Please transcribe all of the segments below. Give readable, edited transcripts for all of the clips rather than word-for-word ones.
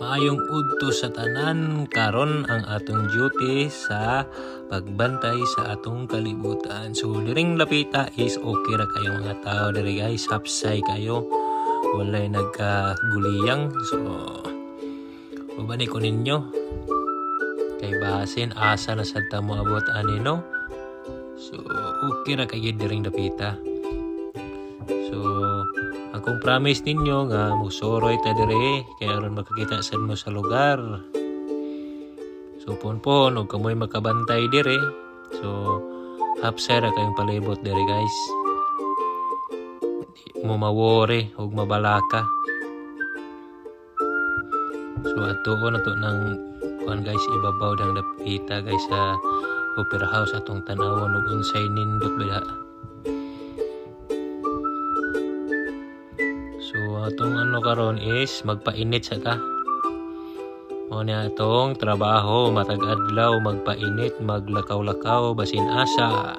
Maayong udto sa tanan, karon ang atong duty sa pagbantay sa atong kalibutan. So diring lapita is okay ra kayong mga tao diri guys, hapsay kayo. Walay nagkaguliyang. So ubani ko ninyo kay basin asa na sad ta mo abot ani no. So okay ra kayo diring lapita. So akong promise ninyo nga musuroy ta dire kay aron makakita sad mo sa lugar. So ponpon og kamoy makabantay dire. So hapsay ra kayong palibot dire guys. Di mo mawori og mabalaka. So atuon nato nang kuan guys, ibabaw dang dapita guys sa Opera House atong tan-awon og unsay nindot ba. So atong karon is magpainit sa ta. Mo ni atong trabaho matag adlaw magpainit, maglakaw-lakaw basin asa.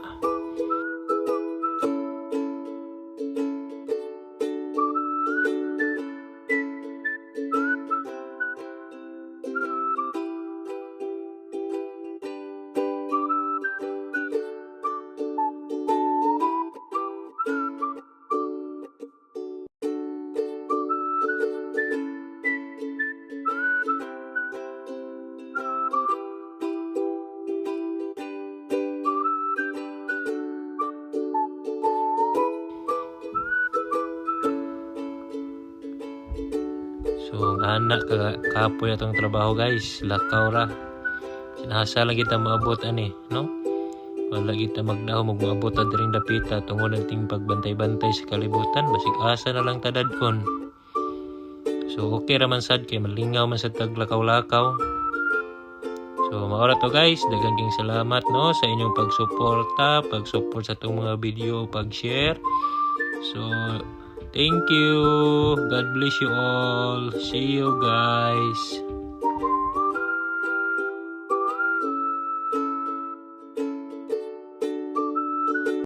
So anak kapoy atong trabaho guys, lakaw ra. Sinasa lang kita maabot ani, no? Wala kita magdaho magmaabot ta diring dapita tungod ang ting pagbantay-bantay sa kalibutan, basig asa na lang tadadon. So okay ra man sad kay malingaw man sa taglakaw-lakaw. So maora to guys, daghang king salamat no sa inyong pag-support sa itong mga video, pag-share. So thank you. God bless you all. See you guys.